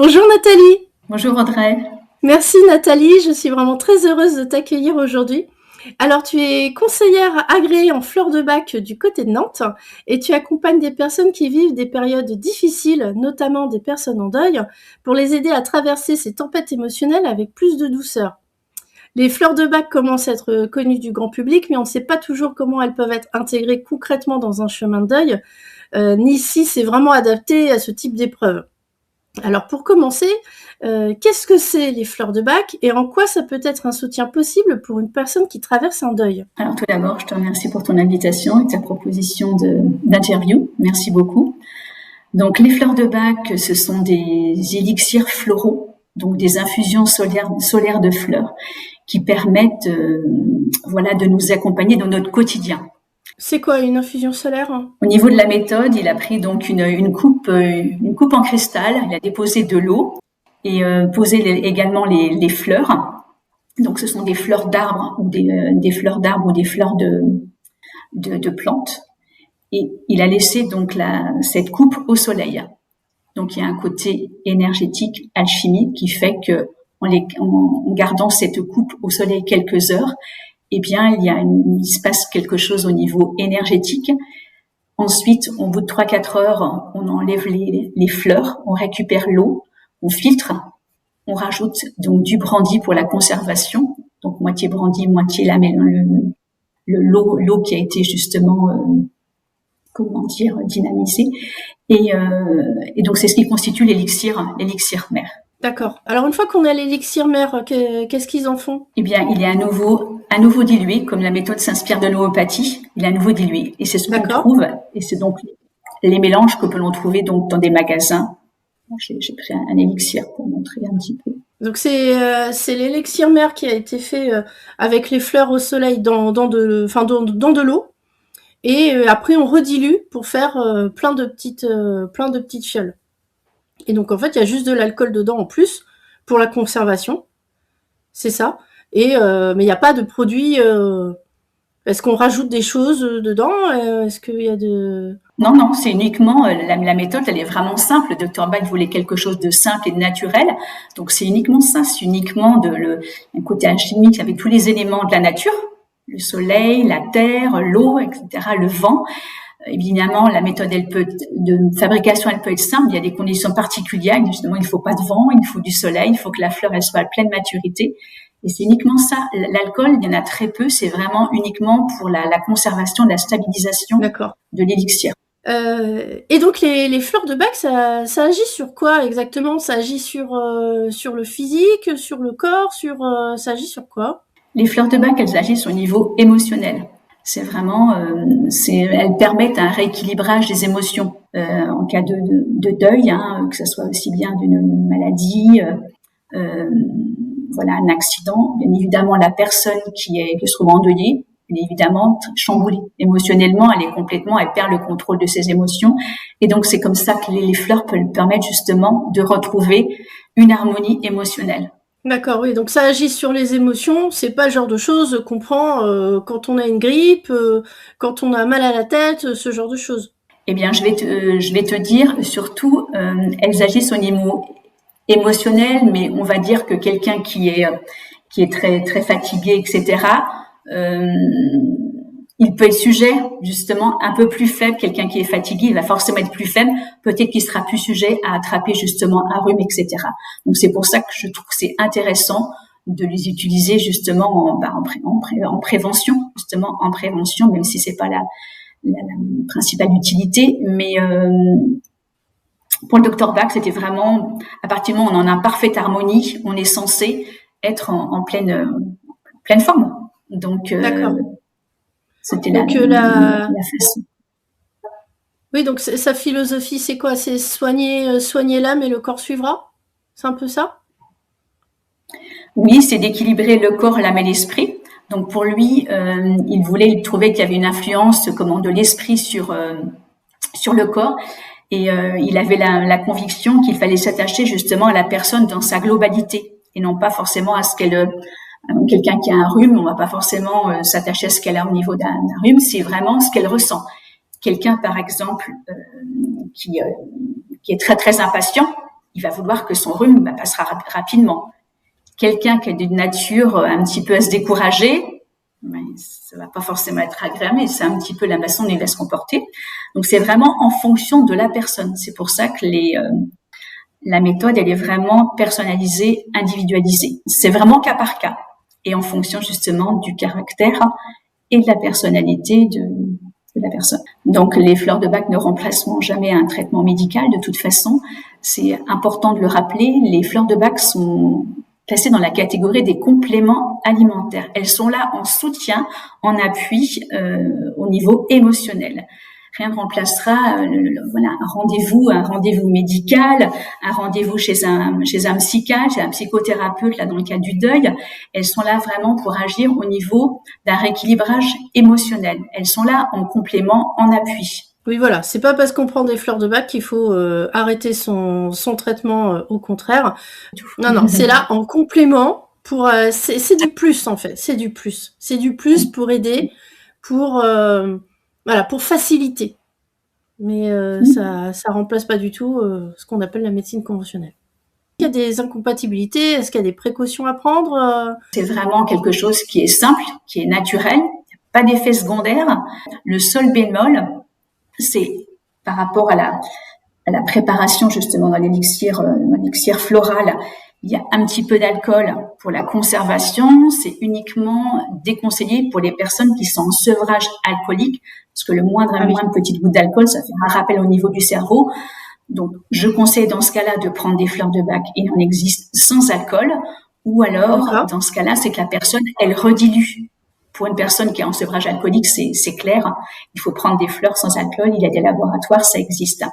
Bonjour Nathalie. Bonjour Audrey. Merci Nathalie, je suis vraiment très heureuse de t'accueillir aujourd'hui. Alors tu es conseillère agréée en fleurs de bac du côté de Nantes et tu accompagnes des personnes qui vivent des périodes difficiles, notamment des personnes en deuil, pour les aider à traverser ces tempêtes émotionnelles avec plus de douceur. Les fleurs de bac commencent à être connues du grand public, mais on ne sait pas toujours comment elles peuvent être intégrées concrètement dans un chemin de deuil, ni si c'est vraiment adapté à ce type d'épreuve. Alors pour commencer, qu'est-ce que c'est les fleurs de bac et en quoi ça peut être un soutien possible pour une personne qui traverse un deuil? Alors tout d'abord, je te remercie pour ton invitation et ta proposition d'interview. Merci beaucoup. Donc les fleurs de bac, ce sont des élixirs floraux, donc des infusions solaires de fleurs qui permettent de nous accompagner dans notre quotidien. C'est quoi une infusion solaire? Au niveau de la méthode, il a pris donc une coupe en cristal, il a déposé de l'eau et posé également les fleurs. Donc ce sont des fleurs d'arbres ou des fleurs d'arbres ou des fleurs de plantes. Et il a laissé donc cette coupe au soleil. Donc il y a un côté énergétique, alchimique qui fait que en gardant cette coupe au soleil quelques heures, eh bien il se passe quelque chose au niveau énergétique. Ensuite, au bout de 3-4 heures, on enlève les fleurs, on récupère l'eau, on filtre, on rajoute donc du brandy pour la conservation, donc moitié brandy, moitié l'eau qui a été justement dynamisée, et donc c'est ce qui constitue l'élixir mère. D'accord. Alors une fois qu'on a l'élixir mère, qu'est-ce qu'ils en font? Eh bien, il est à nouveau dilué, comme la méthode s'inspire de l'homéopathie, il est à nouveau dilué, et c'est ce qu'on trouve, et c'est donc les mélanges que l'on peut trouver donc dans des magasins. J'ai pris un élixir pour montrer un petit peu. Donc c'est l'élixir mère qui a été fait avec les fleurs au soleil dans de l'eau. Et après on redilue pour faire plein de petites fioles. Et donc en fait il y a juste de l'alcool dedans en plus pour la conservation, c'est ça. Et mais il n'y a pas de produit. Est-ce qu'on rajoute des choses dedans? Est-ce qu'il y a de... Non, c'est uniquement la méthode, elle est vraiment simple. Le docteur Bach voulait quelque chose de simple et de naturel, donc c'est uniquement ça, c'est uniquement un côté alchimique avec tous les éléments de la nature, le soleil, la terre, l'eau, etc., le vent. Évidemment, la méthode de fabrication, elle peut être simple. Il y a des conditions particulières. Justement, il faut pas de vent, il faut du soleil, il faut que la fleur elle soit à pleine maturité. Et c'est uniquement ça. L'alcool, il y en a très peu. C'est vraiment uniquement pour la conservation, la stabilisation de l'élixir. Et donc les fleurs de bac, ça agit sur quoi exactement? Ça agit sur le physique, sur le corps, ça agit sur quoi? Les fleurs de bac, elles agissent au niveau émotionnel. C'est vraiment, elles permettent un rééquilibrage des émotions en cas de deuil, que ce soit aussi bien d'une maladie, un accident. Bien évidemment, la personne qui se trouve endeuillée, elle est évidemment chamboulée émotionnellement. Elle perd le contrôle de ses émotions, et donc c'est comme ça que les fleurs peuvent permettre justement de retrouver une harmonie émotionnelle. D'accord, oui, donc ça agit sur les émotions, c'est pas le genre de choses qu'on prend quand on a une grippe, quand on a mal à la tête, ce genre de choses. Eh bien, je vais te dire, surtout, elles agissent au niveau émotionnel, mais on va dire que quelqu'un qui est très très fatigué, etc., il peut être sujet, justement, un peu plus faible. Quelqu'un qui est fatigué, il va forcément être plus faible. Peut-être qu'il sera plus sujet à attraper, justement, un rhume, etc. Donc, c'est pour ça que je trouve que c'est intéressant de les utiliser, justement, en prévention, justement, en prévention, même si c'est pas la principale utilité. Mais, pour le Dr Bach, c'était vraiment, à partir du moment où on est en parfaite harmonie, on est censé être en pleine forme. Donc, c'était la façon. Oui, donc sa philosophie, c'est quoi? C'est soigner l'âme et le corps suivra? C'est un peu ça? Oui, c'est d'équilibrer le corps, l'âme et l'esprit. Donc pour lui, il trouvait qu'il y avait une influence de l'esprit sur le corps, et il avait la conviction qu'il fallait s'attacher justement à la personne dans sa globalité, et non pas forcément à ce qu'elle quelqu'un qui a un rhume, on va pas forcément s'attacher à ce qu'elle a au niveau d'un rhume, c'est vraiment ce qu'elle ressent. Quelqu'un, par exemple, qui est très très impatient, il va vouloir que son rhume passera rapidement. Quelqu'un qui est d'une nature un petit peu à se décourager, ça va pas forcément être agréable, mais c'est un petit peu la façon dont il va se comporter. Donc c'est vraiment en fonction de la personne. C'est pour ça que la méthode, elle est vraiment personnalisée, individualisée. C'est vraiment cas par cas et en fonction justement du caractère et de la personnalité de la personne. Donc les fleurs de Bach ne remplaceront jamais un traitement médical de toute façon. C'est important de le rappeler, les fleurs de Bach sont classées dans la catégorie des compléments alimentaires. Elles sont là en soutien, en appui au niveau émotionnel. Rien ne remplacera un rendez-vous médical, un rendez-vous chez un psychiatre, chez un psychothérapeute là dans le cas du deuil. Elles sont là vraiment pour agir au niveau d'un rééquilibrage émotionnel. Elles sont là en complément, en appui. Oui, voilà, c'est pas parce qu'on prend des fleurs de Bach qu'il faut arrêter son traitement, au contraire. Non, c'est là en complément pour c'est du plus en fait, c'est du plus pour aider, pour pour faciliter. Mais ça remplace pas du tout ce qu'on appelle la médecine conventionnelle. Il y a des incompatibilités, est-ce qu'il y a des précautions à prendre C'est vraiment quelque chose qui est simple, qui est naturel, pas d'effet secondaire. Le seul bémol, c'est par rapport à la préparation justement dans l'élixir floral, il y a un petit peu d'alcool pour la conservation. C'est uniquement déconseillé pour les personnes qui sont en sevrage alcoolique, parce que le moindre petite goutte d'alcool, ça fait un rappel au niveau du cerveau. Donc, je conseille dans ce cas-là de prendre des fleurs de Bach. Il en existe sans alcool, ou alors, dans ce cas-là, c'est que la personne, elle redilue. Pour une personne qui est en sevrage alcoolique, c'est clair. Il faut prendre des fleurs sans alcool. Il y a des laboratoires, ça existe.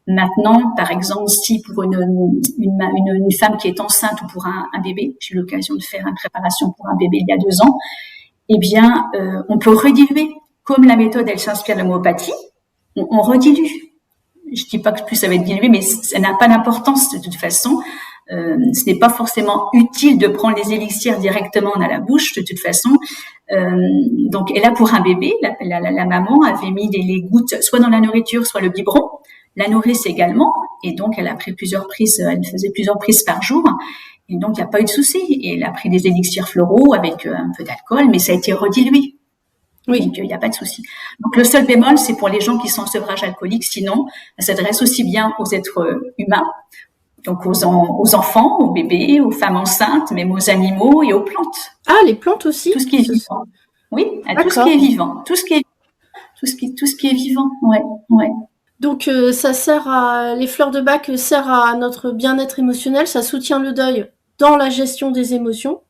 Maintenant, par exemple, si pour une femme qui est enceinte ou pour un bébé, j'ai eu l'occasion de faire une préparation pour un bébé il y a 2 ans, eh bien, on peut rediluer. Comme la méthode, elle s'inspire de l'homéopathie, on redilue. Je dis pas que plus ça va être dilué, mais ça n'a pas d'importance de toute façon. Ce n'est pas forcément utile de prendre les élixirs directement dans la bouche de toute façon. Donc, et là pour un bébé, la maman avait mis les gouttes soit dans la nourriture, soit le biberon. La nourrice également, et donc elle a pris elle faisait plusieurs prises par jour, et donc il n'y a pas eu de souci. Et elle a pris des élixirs floraux avec un peu d'alcool, mais ça a été redilué. Oui. Donc il n'y a pas de souci. Donc le seul bémol, c'est pour les gens qui sont en sevrage alcoolique. Sinon, ça s'adresse aussi bien aux êtres humains, donc aux enfants, aux bébés, aux femmes enceintes, même aux animaux et aux plantes. Ah, les plantes aussi. Tout ce qui est vivant. Oui, à tout ce qui est vivant, tout ce qui est vivant. Ouais. Donc ça sert les fleurs de Bach servent à notre bien-être émotionnel, ça soutient le deuil dans la gestion des émotions.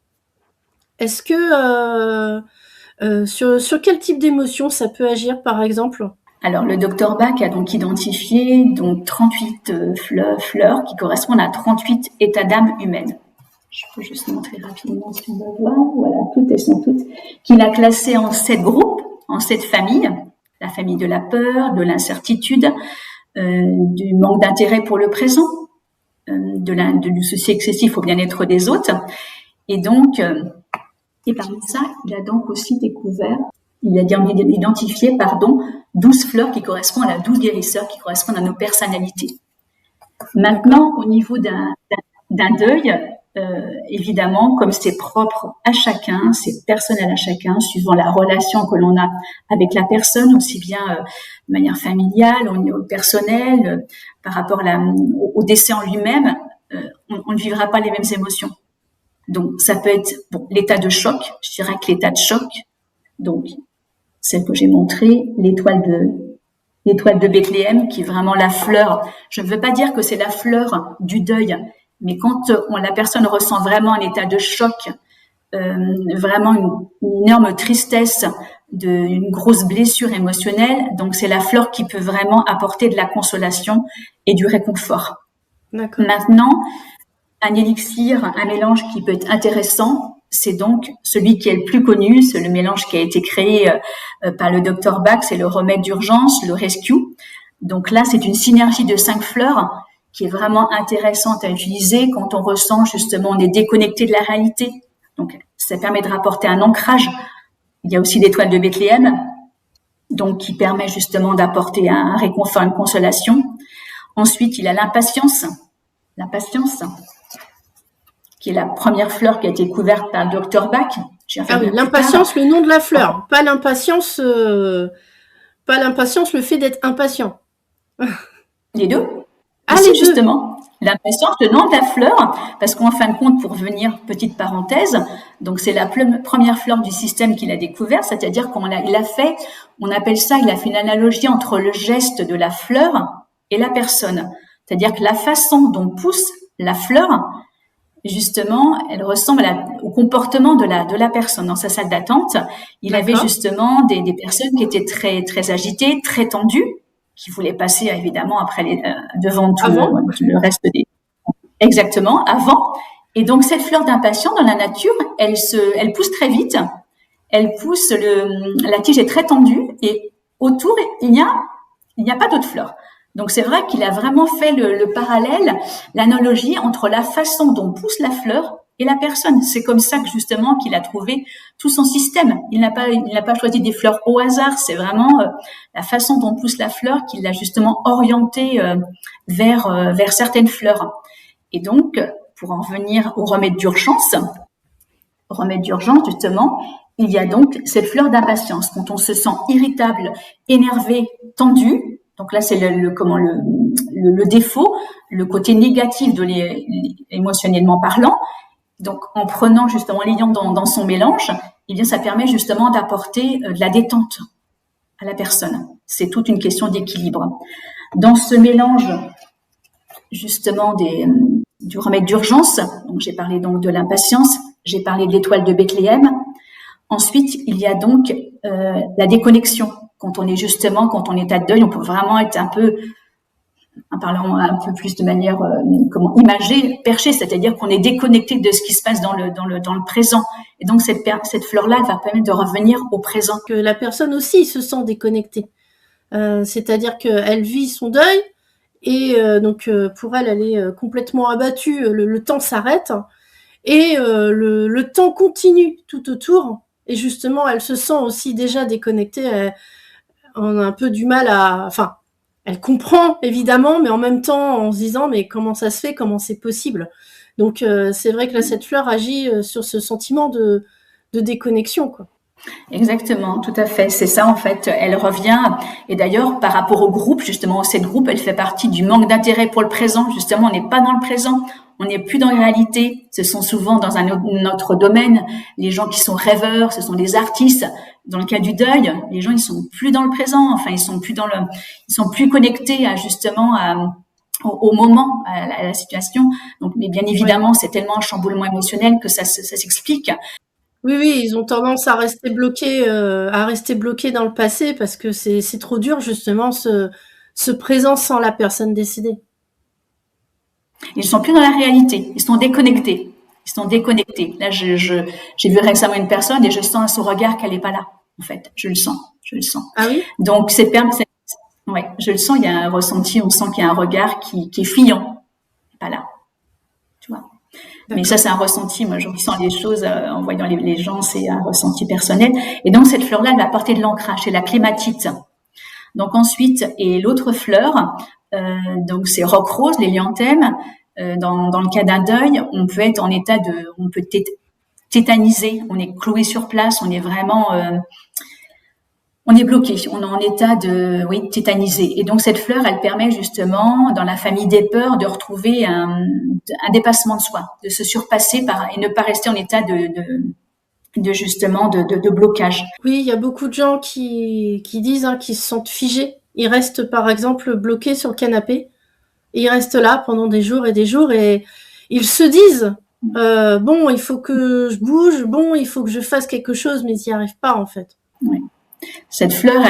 Est-ce que sur quel type d'émotion ça peut agir par exemple? Alors le docteur Bach a donc identifié 38 fleurs qui correspondent à 38 états d'âme humaines. Je peux juste montrer rapidement si on va voir. Voilà, elles sont toutes. Qu'il a classées en 7 groupes, en 7 familles. La famille de la peur, de l'incertitude, du manque d'intérêt pour le présent, du souci excessif au bien-être des autres. Et donc, et parmi ça, il a donc aussi identifié 12 fleurs qui correspondent à 12 guérisseurs, qui correspondent à nos personnalités. Maintenant, au niveau d'un deuil, évidemment, comme c'est propre à chacun, c'est personnel à chacun, suivant la relation que l'on a avec la personne, aussi bien de manière familiale, au niveau personnel, par rapport au décès en lui-même, on ne vivra pas les mêmes émotions. Donc, ça peut être l'état de choc. Je dirais que l'état de choc, donc celle que j'ai montrée, l'étoile de Bethléem, qui est vraiment la fleur. Je ne veux pas dire que c'est la fleur du deuil, mais quand la personne ressent vraiment un état de choc, vraiment une énorme tristesse, une grosse blessure émotionnelle, donc c'est la fleur qui peut vraiment apporter de la consolation et du réconfort. D'accord. Maintenant, un élixir, un mélange qui peut être intéressant, c'est donc celui qui est le plus connu, c'est le mélange qui a été créé par le docteur Bach, c'est le remède d'urgence, le Rescue. Donc là, c'est une synergie de 5 fleurs qui est vraiment intéressante à utiliser quand on ressent justement on est déconnecté de la réalité. Donc ça permet de rapporter un ancrage. Il y a aussi l'étoile de Bethléem, donc qui permet justement d'apporter un réconfort, une consolation. Ensuite, il y a l'impatience. l'impatience, qui est la première fleur qui a été découverte par le docteur Bach. Ah oui, l'impatience, le nom de la fleur, pas l'impatience, le fait d'être impatient. Les deux. Ah, c'est les deux. Justement, l'impatience, le nom de la fleur, parce qu'en fin de compte, pour venir, petite parenthèse, donc c'est la première fleur du système qu'il a découvert, c'est-à-dire il a fait une analogie entre le geste de la fleur et la personne. C'est-à-dire que la façon dont pousse la fleur, justement, elle ressemble au comportement de la personne. Dans sa salle d'attente, il avait justement des personnes qui étaient très, très agitées, très tendues, qui voulaient passer évidemment après devant tout le reste des... Exactement, avant. Et donc, cette fleur d'impatience dans la nature, elle pousse très vite. Elle pousse, la tige est très tendue et autour, il n'y a pas d'autres fleurs. Donc, c'est vrai qu'il a vraiment fait le parallèle, l'analogie entre la façon dont pousse la fleur et la personne. C'est comme ça que justement qu'il a trouvé tout son système. Il n'a pas choisi des fleurs au hasard. C'est vraiment la façon dont pousse la fleur qu'il l'a justement orienté vers certaines fleurs. Et donc, pour en venir au remède d'urgence, justement, il y a donc cette fleur d'impatience. Quand on se sent irritable, énervé, tendu, donc là c'est le défaut, le côté négatif de émotionnellement parlant. Donc en prenant justement, en l'ayant dans son mélange, eh bien ça permet justement d'apporter de la détente à la personne. C'est toute une question d'équilibre. Dans ce mélange justement du remède d'urgence, donc j'ai parlé donc de l'impatience, j'ai parlé de l'étoile de Bethléem. Ensuite, il y a donc la déconnexion. Quand on est état de deuil, on peut vraiment être en parlant un peu plus de manière imagée, perchée, c'est-à-dire qu'on est déconnecté de ce qui se passe dans le présent. Et donc cette fleur-là va permettre de revenir au présent. Que la personne aussi se sent déconnectée, c'est-à-dire qu'elle vit son deuil et donc pour elle est complètement abattue. Le temps s'arrête et le temps continue tout autour. Et justement, elle se sent aussi déjà déconnectée. On a un peu du mal elle comprend évidemment, mais en même temps en se disant mais comment ça se fait, comment c'est possible. Donc c'est vrai que là cette fleur agit sur ce sentiment de déconnexion, quoi. Exactement, tout à fait. C'est ça en fait. Elle revient. Et d'ailleurs, par rapport au groupe, justement, cette groupe, elle fait partie du manque d'intérêt pour le présent. Justement, on n'est pas dans le présent. On n'est plus dans la réalité. Ce sont souvent dans un autre domaine. Les gens qui sont rêveurs, ce sont des artistes. Dans le cas du deuil, les gens, ils sont plus dans le présent. Enfin, ils sont plus connectés au moment, à la situation. Donc, mais bien évidemment, c'est tellement un chamboulement émotionnel que ça s'explique. Oui, ils ont tendance à rester bloqués dans le passé parce que c'est trop dur justement ce présent sans la personne décédée. Ils sont plus dans la réalité, ils sont déconnectés. Là, j'ai vu récemment une personne et je sens à son regard qu'elle est pas là. En fait, je le sens. Ah oui. Donc ouais, je le sens. Il y a un ressenti, on sent qu'il y a un regard qui est fuyant, pas là. Tu vois. Mais ça, c'est un ressenti. Moi, je ressens les choses en voyant les gens, c'est un ressenti personnel. Et donc, cette fleur-là, elle va apporter de l'ancrage, c'est la clématite. Donc ensuite, et l'autre fleur, donc c'est roc rose, l'hélianthème. Dans le cas d'un deuil, on peut être on peut tétaniser, on est cloué sur place, on est vraiment, on est bloqué, on est en état tétanisé. Et donc cette fleur, elle permet justement, dans la famille des peurs, de retrouver un dépassement de soi, de se surpasser et ne pas rester en état de blocage. Oui, il y a beaucoup de gens qui disent qu'ils se sentent figés. Ils restent par exemple bloqués sur le canapé. Et ils restent là pendant des jours et ils se disent bon, il faut que je bouge, bon, il faut que je fasse quelque chose, mais ils n'y arrivent pas en fait. Oui. Cette fleur,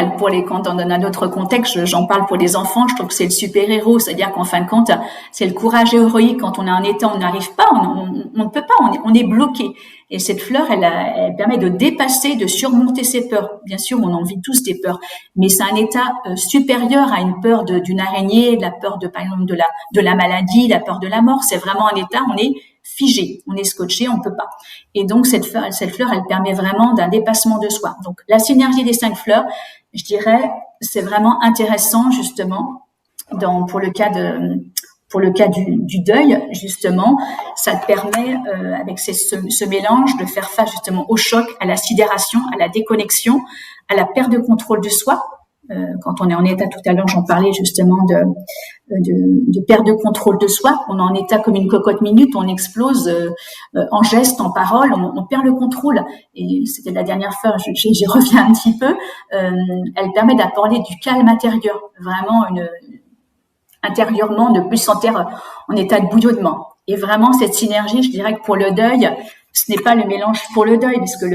quand on donne un autre contexte, j'en parle pour les enfants, je trouve que c'est le super-héros, c'est-à-dire qu'en fin de compte, c'est le courage héroïque quand on est en état, on n'arrive pas, on ne peut pas, on est bloqué. Et cette fleur, elle permet de dépasser, de surmonter ses peurs. Bien sûr, on en vit tous des peurs, mais c'est un état supérieur à une peur d'une araignée, la peur par exemple de la maladie, la peur de la mort. C'est vraiment un état, on est figé, on est scotché, on peut pas. Et donc cette fleur, elle permet vraiment d'un dépassement de soi. Donc la synergie des 5 fleurs, je dirais, c'est vraiment intéressant justement pour le cas pour le cas du deuil, justement, ça te permet, avec ce mélange, de faire face justement au choc, à la sidération, à la déconnexion, à la perte de contrôle de soi. Quand on est en état, tout à l'heure, j'en parlais justement de perte de contrôle de soi. On est en état comme une cocotte minute, on explose en gestes, en paroles, on perd le contrôle. Et c'était la dernière fois, j'y reviens un petit peu. Elle permet d'apporter du calme intérieur, vraiment intérieurement, de plus sentir en état de bouillonnement. Et vraiment, cette synergie, je dirais que pour le deuil, ce n'est pas le mélange pour le deuil, parce que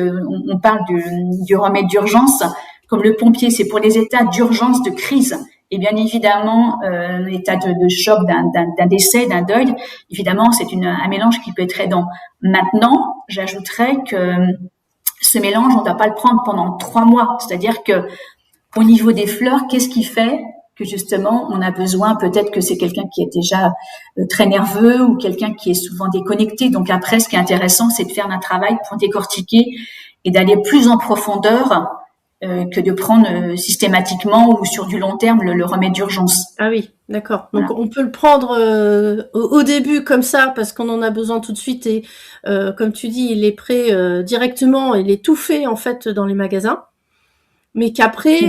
on parle du remède d'urgence. Comme le pompier, c'est pour les états d'urgence, de crise. Et bien évidemment, l'état de choc d'un décès, d'un deuil, évidemment, c'est un mélange qui peut être aidant. Maintenant, j'ajouterais que ce mélange, on ne doit pas le prendre pendant 3 mois. C'est-à-dire que au niveau des fleurs, qu'est-ce qui fait que justement, on a besoin, peut-être que c'est quelqu'un qui est déjà très nerveux ou quelqu'un qui est souvent déconnecté. Donc après, ce qui est intéressant, c'est de faire un travail pour décortiquer et d'aller plus en profondeur que de prendre systématiquement ou sur du long terme le remède d'urgence. Ah oui, d'accord. Donc on peut le prendre au début comme ça parce qu'on en a besoin tout de suite et comme tu dis, il est prêt directement, il est tout fait en fait dans les magasins. Mais qu'après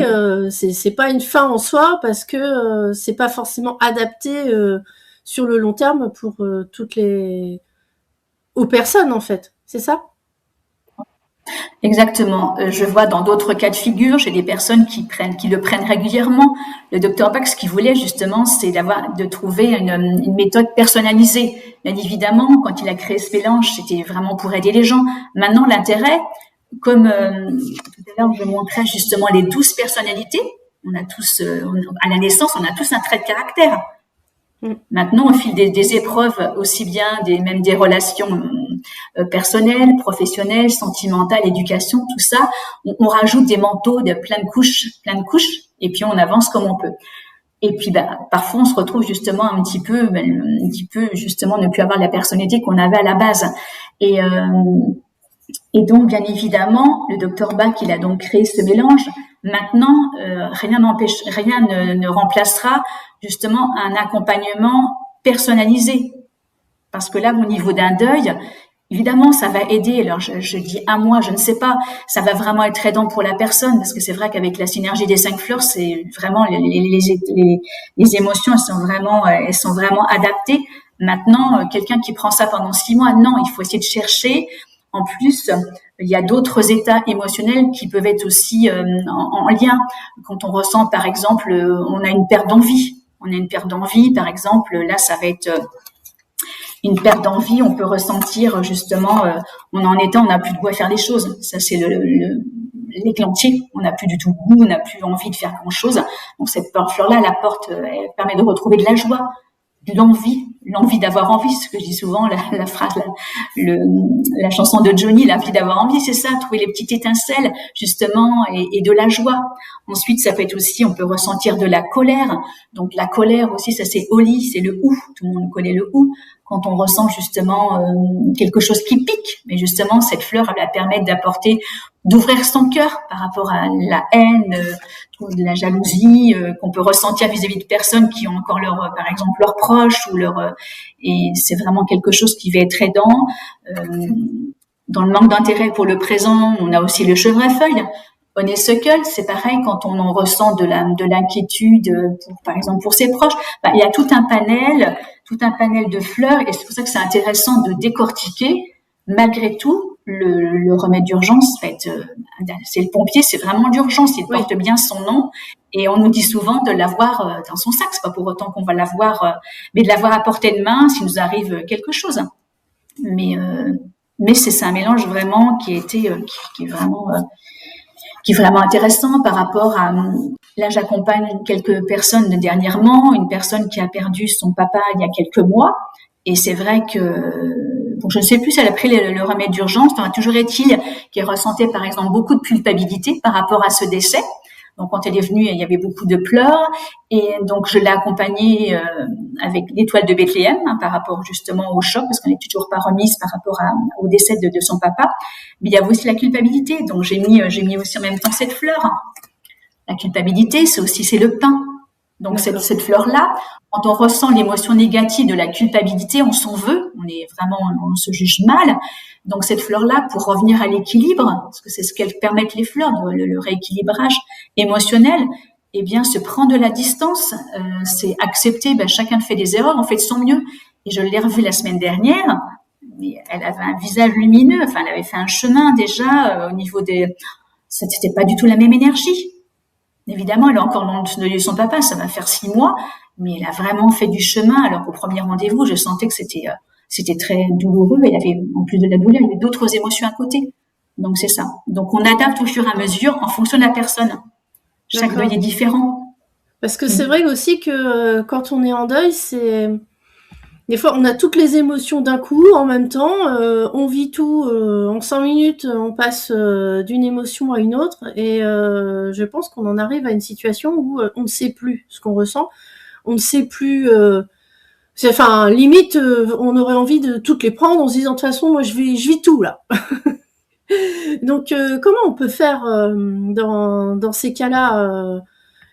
c'est pas une fin en soi parce que c'est pas forcément adapté sur le long terme pour aux personnes en fait. C'est ça? Exactement. Je vois dans d'autres cas de figure, j'ai des personnes qui le prennent régulièrement. Le docteur Bach, ce qu'il voulait justement, c'est de trouver une méthode personnalisée. Bien évidemment, quand il a créé ce mélange, c'était vraiment pour aider les gens. Maintenant, l'intérêt, comme tout à l'heure, je montrais justement les 12 personnalités. On a tous, à la naissance, on a tous un trait de caractère. Maintenant, au fil des épreuves, aussi bien même des relations personnelles, professionnelles, sentimentales, éducation, tout ça, on rajoute des manteaux de plein de couches, et puis on avance comme on peut. Et puis, parfois, on se retrouve justement un petit peu justement ne plus avoir la personnalité qu'on avait à la base. Et donc, bien évidemment, le docteur Bach, il a donc créé ce mélange. Maintenant, rien ne remplacera justement un accompagnement personnalisé. Parce que là, au niveau d'un deuil, évidemment, ça va aider. Alors, je dis un mois, je ne sais pas. Ça va vraiment être aidant pour la personne, parce que c'est vrai qu'avec la synergie des 5 fleurs, c'est vraiment les émotions, elles sont vraiment adaptées. Maintenant, quelqu'un qui prend ça pendant 6 mois, non, il faut essayer de chercher. En plus, il y a d'autres états émotionnels qui peuvent être aussi en lien. Quand on ressent, par exemple, on a une perte d'envie. Par exemple, là, ça va être une perte d'envie. On peut ressentir justement, on n'a plus de goût à faire les choses. Ça, c'est l'éclantier. On n'a plus du tout goût, on n'a plus envie de faire grand-chose. Donc cette fleur-là, elle permet de retrouver de la joie, de l'envie d'avoir envie, c'est ce que je dis souvent, la phrase, la chanson de Johnny, l'envie d'avoir envie, c'est ça, trouver les petites étincelles, justement, et de la joie. Ensuite, ça peut être aussi, on peut ressentir de la colère. Donc, la colère aussi, ça c'est Oli, c'est le ou. Tout le monde connaît le ou. Quand on ressent justement quelque chose qui pique, mais justement, cette fleur, elle va permettre d'ouvrir son cœur par rapport à la haine, de la jalousie qu'on peut ressentir vis-à-vis de personnes qui ont encore par exemple leurs proches et c'est vraiment quelque chose qui va être aidant. Dans le manque d'intérêt pour le présent, on a aussi le chevreuil. Honeysuckle, c'est pareil quand on en ressent de l'inquiétude, par exemple pour ses proches. Il y a tout un panel de fleurs et c'est pour ça que c'est intéressant de décortiquer. Malgré tout, le remède d'urgence, c'est le pompier, c'est vraiment l'urgence. Il porte bien son nom et on nous dit souvent de l'avoir dans son sac. C'est pas pour autant qu'on va l'avoir, mais de l'avoir à portée de main s'il nous arrive quelque chose. Mais c'est un mélange vraiment qui est vraiment intéressant par rapport à. Là, j'accompagne quelques personnes dernièrement, une personne qui a perdu son papa il y a quelques mois, et c'est vrai que je ne sais plus si elle a pris le remède d'urgence. Enfin, toujours est-il qu'elle ressentait par exemple beaucoup de culpabilité par rapport à ce décès. Donc quand elle est venue, il y avait beaucoup de pleurs et donc je l'ai accompagnée avec l'étoile de Bethléem par rapport justement au choc parce qu'on n'est toujours pas remise par rapport au décès de son papa. Mais il y avait aussi la culpabilité. Donc j'ai mis aussi en même temps cette fleur. La culpabilité, c'est le pain. Donc cette fleur-là, quand on ressent l'émotion négative de la culpabilité, on s'en veut, on se juge mal. Donc cette fleur-là, pour revenir à l'équilibre, parce que c'est ce qu'elles permettent les fleurs, le rééquilibrage émotionnel, eh bien se prendre de la distance, c'est accepter, chacun fait des erreurs, on fait de son mieux. Et je l'ai revue la semaine dernière, mais elle avait un visage lumineux, elle avait fait un chemin déjà au niveau c'était pas du tout la même énergie. Évidemment, elle est encore dans le de son papa, ça va faire 6 mois, mais elle a vraiment fait du chemin. Alors qu'au premier rendez-vous, je sentais que c'était très douloureux. Elle avait, en plus de la douleur, il y avait d'autres émotions à côté. Donc c'est ça. Donc on adapte au fur et à mesure en fonction de la personne. Chaque deuil est différent. Parce que c'est vrai aussi que quand on est en deuil, des fois, on a toutes les émotions d'un coup, en même temps, on vit tout en 5 minutes, on passe d'une émotion à une autre, et je pense qu'on en arrive à une situation où on ne sait plus ce qu'on ressent, on ne sait plus... limite, on aurait envie de toutes les prendre en se disant, de toute façon, moi, je vis tout, là. Donc, comment on peut faire dans ces cas-là,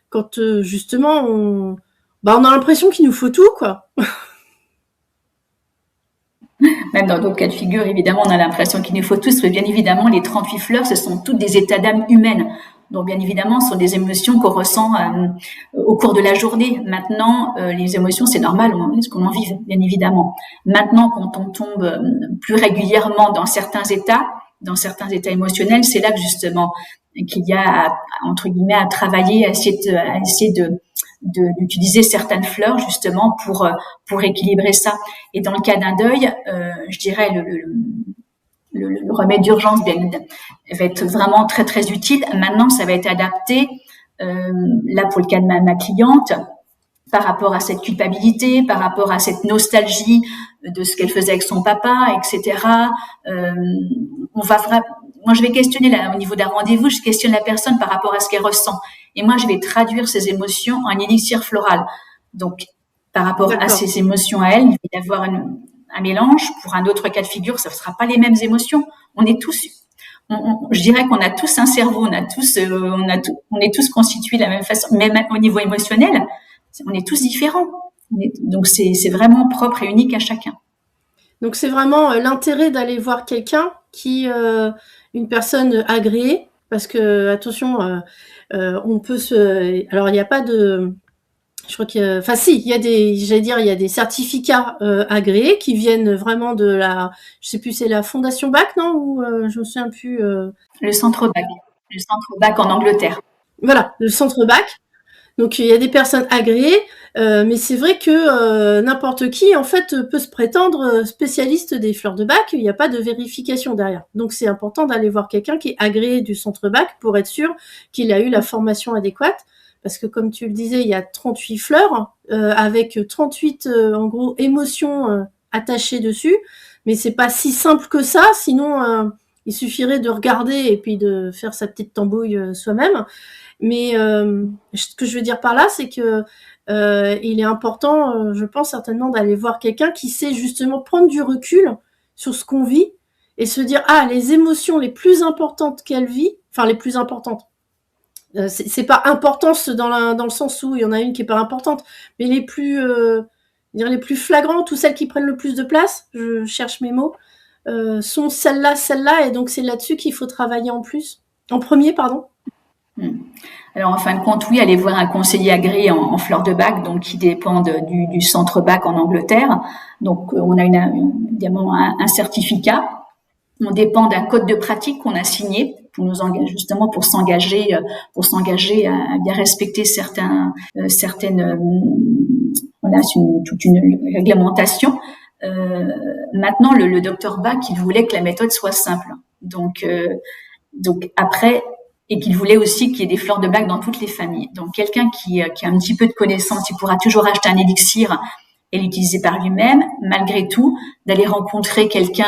quand justement, on a l'impression qu'il nous faut tout, quoi. Même dans d'autres cas de figure, évidemment, on a l'impression qu'il nous faut tous, mais bien évidemment, les 38 fleurs, ce sont toutes des états d'âme humaines. Donc, bien évidemment, ce sont des émotions qu'on ressent au cours de la journée. Maintenant, les émotions, c'est normal, est-ce qu'on en vive, bien évidemment. Maintenant, quand on tombe plus régulièrement dans certains états émotionnels, c'est là que justement qu'il y a, entre guillemets, à travailler, à essayer d'utiliser certaines fleurs justement pour équilibrer ça. Et dans le cas d'un deuil, je dirais le remède d'urgence va être vraiment très très utile. Maintenant, ça va être adapté là pour le cas de ma cliente par rapport à cette culpabilité, par rapport à cette nostalgie de ce qu'elle faisait avec son papa, etc. Moi, je vais questionner là, au niveau d'un rendez-vous, je questionne la personne par rapport à ce qu'elle ressent. Et moi, je vais traduire ces émotions en élixir floral. Donc, par rapport à ces émotions à elle, il va y avoir un mélange. Pour un autre cas de figure, ça ne sera pas les mêmes émotions. On est tous, je dirais qu'on a tous un cerveau, on est tous constitués de la même façon, même au niveau émotionnel. On est tous différents. Donc, c'est vraiment propre et unique à chacun. Donc, c'est vraiment l'intérêt d'aller voir quelqu'un une personne agréée, parce que, attention, on peut alors, il n'y a pas de... Je crois qu'il y a... Enfin, si, il y a des certificats agréés qui viennent vraiment de la... Je sais plus, c'est la Fondation Bach, non? Ou je me souviens plus... Le centre Bach. Le centre Bach en Angleterre. Voilà, le centre Bach. Donc, il y a des personnes agréées, mais c'est vrai que n'importe qui, en fait, peut se prétendre spécialiste des fleurs de Bach. Il n'y a pas de vérification derrière. Donc, c'est important d'aller voir quelqu'un qui est agréé du centre Bach pour être sûr qu'il a eu la formation adéquate. Parce que, comme tu le disais, il y a 38 fleurs avec 38, en gros, émotions attachées dessus. Mais c'est pas si simple que ça. Sinon, il suffirait de regarder et puis de faire sa petite tambouille soi-même. Mais ce que je veux dire par là, c'est que il est important, je pense certainement, d'aller voir quelqu'un qui sait justement prendre du recul sur ce qu'on vit et se dire, les émotions les plus importantes qu'elle vit, enfin les plus importantes, c'est pas importance dans le sens où il y en a une qui est pas importante, mais les plus flagrantes ou celles qui prennent le plus de place, je cherche mes mots, sont celles-là, et donc c'est là-dessus qu'il faut travailler en premier, pardon. Alors, en fin de compte, oui, aller voir un conseiller agréé en fleurs de Bach, donc qui dépend du centre Bach en Angleterre. Donc, on a évidemment un certificat. On dépend d'un code de pratique qu'on a signé pour nous engager, justement pour s'engager à bien respecter certaines, voilà, toute une réglementation. Maintenant, le docteur Bach, il voulait que la méthode soit simple. Donc après, et qu'il voulait aussi qu'il y ait des fleurs de Bach dans toutes les familles. Donc, quelqu'un qui a un petit peu de connaissance, il pourra toujours acheter un élixir et l'utiliser par lui-même. Malgré tout, d'aller rencontrer quelqu'un,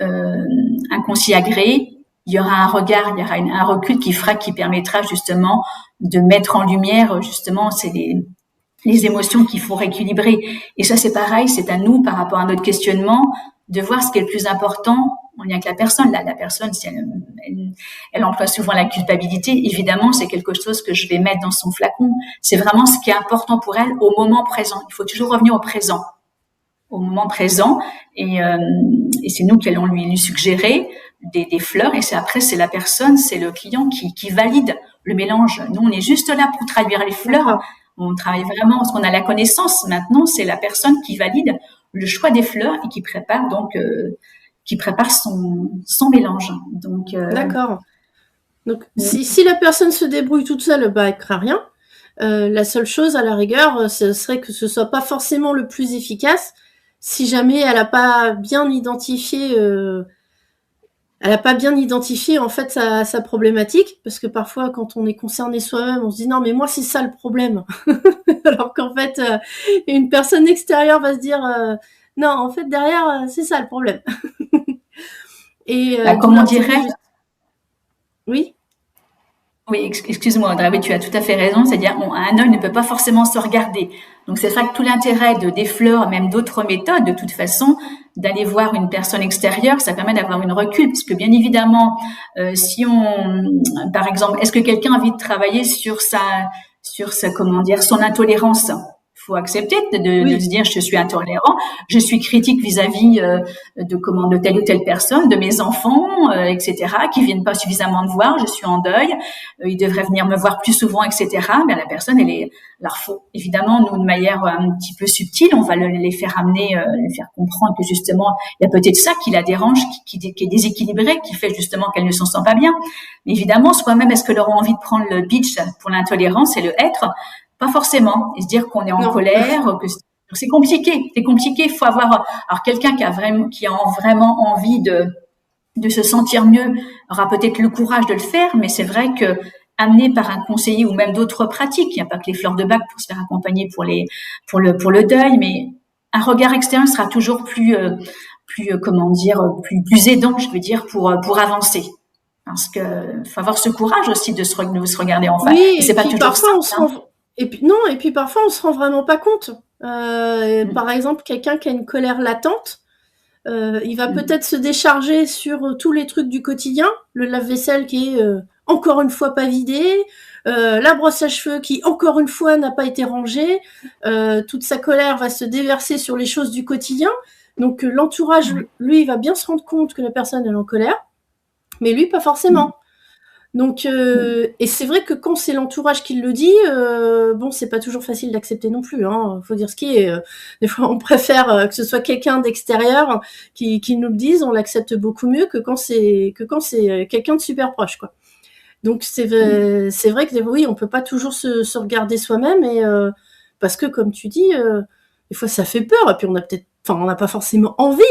un conseiller agréé, il y aura un regard, il y aura un recul qui permettra justement de mettre en lumière, justement, c'est les émotions qu'il faut rééquilibrer. Et ça, c'est pareil, c'est à nous, par rapport à notre questionnement, de voir ce qui est le plus important en lien avec la personne. La personne, si elle emploie souvent la culpabilité, évidemment, c'est quelque chose que je vais mettre dans son flacon. C'est vraiment ce qui est important pour elle au moment présent. Il faut toujours revenir au moment présent, et c'est nous qui allons lui suggérer des fleurs, et c'est la personne, c'est le client qui valide le mélange. Nous, on est juste là pour traduire les fleurs. D'accord. On travaille vraiment parce qu'on a la connaissance. Maintenant, c'est la personne qui valide le choix des fleurs et qui prépare son mélange. Donc, D'accord. Donc, si la personne se débrouille toute seule, bah, elle craint rien. La seule chose, à la rigueur, ce serait que ce soit pas forcément le plus efficace si jamais elle a pas bien identifié, en fait sa problématique, parce que parfois quand on est concerné soi-même, on se dit non mais moi c'est ça le problème, alors qu'en fait une personne extérieure va se dire non en fait derrière c'est ça le problème. Et d'où comme on l'intérêt dirait, juste. Oui. oui, excuse-moi, Audrey, oui, tu as tout à fait raison. C'est-à-dire, un œil ne peut pas forcément se regarder. Donc, c'est vrai que tout l'intérêt des fleurs, même d'autres méthodes, de toute façon, d'aller voir une personne extérieure, ça permet d'avoir une recul. Parce que, bien évidemment, par exemple, est-ce que quelqu'un a envie de travailler sur comment dire, son intolérance? Il faut accepter de se dire je suis intolérant, je suis critique vis-à-vis de telle ou telle personne, de mes enfants, etc., qui viennent pas suffisamment me voir, je suis en deuil, ils devraient venir me voir plus souvent, etc. Mais la personne, alors faut évidemment nous de manière un petit peu subtile, on va les faire amener, les faire comprendre que justement il y a peut-être ça qui la dérange, qui est déséquilibré, qui fait justement qu'elle ne s'en sent pas bien. Mais évidemment, soi-même, est-ce que leur ont envie de prendre le pitch pour l'intolérance et le être? Pas forcément. Et se dire qu'on est en colère, que c'est compliqué. C'est compliqué. Il faut avoir, alors quelqu'un qui a vraiment envie de se sentir mieux aura peut-être le courage de le faire, mais c'est vrai que amené par un conseiller ou même d'autres pratiques, il n'y a pas que les fleurs de bac pour se faire accompagner pour le deuil, mais un regard extérieur sera toujours plus comment dire, plus aidant, je veux dire, pour avancer. Parce que faut avoir ce courage aussi de se regarder en face. Oui, Et et c'est pas puis toujours parfois simple, on se rend et puis non, et puis parfois on se rend vraiment pas compte. Par exemple, quelqu'un qui a une colère latente, il va peut-être se décharger sur tous les trucs du quotidien, le lave-vaisselle qui est encore une fois pas vidé, la brosse à cheveux qui encore une fois n'a pas été rangée, toute sa colère va se déverser sur les choses du quotidien. Donc l'entourage, lui, il va bien se rendre compte que la personne est en colère, mais lui pas forcément. Donc, et c'est vrai que quand c'est l'entourage qui le dit, bon, c'est pas toujours facile d'accepter non plus. Hein, faut dire ce qui est. Des fois, on préfère que ce soit quelqu'un d'extérieur qui nous le dise. On l'accepte beaucoup mieux que quand c'est quelqu'un de super proche, quoi. Donc c'est vrai que oui, on peut pas toujours se regarder soi-même, et parce que comme tu dis, des fois ça fait peur. Et puis on n'a pas forcément envie.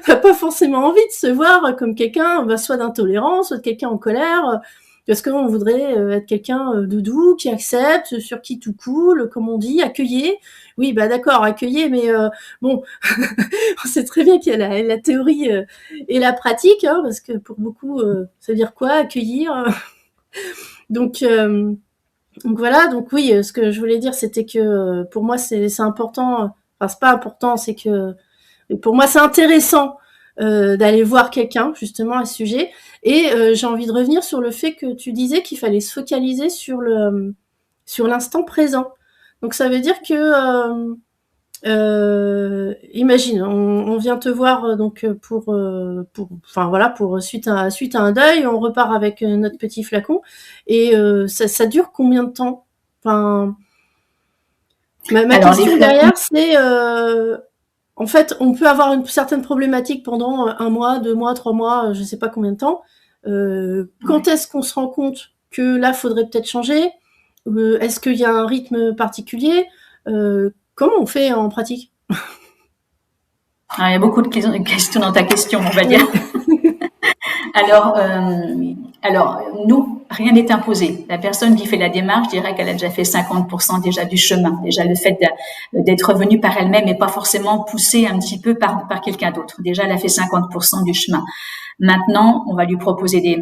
On n'a pas forcément envie de se voir comme quelqu'un, soit d'intolérance, soit de quelqu'un en colère, parce qu'on voudrait être quelqu'un de doux, qui accepte, sur qui tout coule, comme on dit, accueillir. Oui, bah d'accord, accueillir, mais bon, on sait très bien qu'il y a la théorie et la pratique, hein, parce que pour beaucoup, ça veut dire quoi, accueillir donc, voilà, donc oui, ce que je voulais dire, c'était que pour moi, c'est important, enfin, c'est pas important, c'est que pour moi, c'est intéressant d'aller voir quelqu'un justement à ce sujet. Et j'ai envie de revenir sur le fait que tu disais qu'il fallait se focaliser sur l'instant présent. Donc ça veut dire que imagine, on vient te voir donc pour suite à un deuil, on repart avec notre petit flacon, et ça dure combien de temps? Enfin, ma question derrière, c'est en fait, on peut avoir une certaine problématique pendant 1 mois, 2 mois, 3 mois, je sais pas combien de temps. Quand est-ce qu'on se rend compte que là, faudrait peut-être changer? Est-ce qu'il y a un rythme particulier? Comment on fait en pratique? Il y a beaucoup de questions dans ta question, on va dire. Alors, nous, rien n'est imposé. La personne qui fait la démarche dirait qu'elle a déjà fait 50% déjà du chemin. Déjà, le fait d'être revenue par elle-même et pas forcément poussée un petit peu par quelqu'un d'autre. Déjà, elle a fait 50% du chemin. Maintenant, on va lui proposer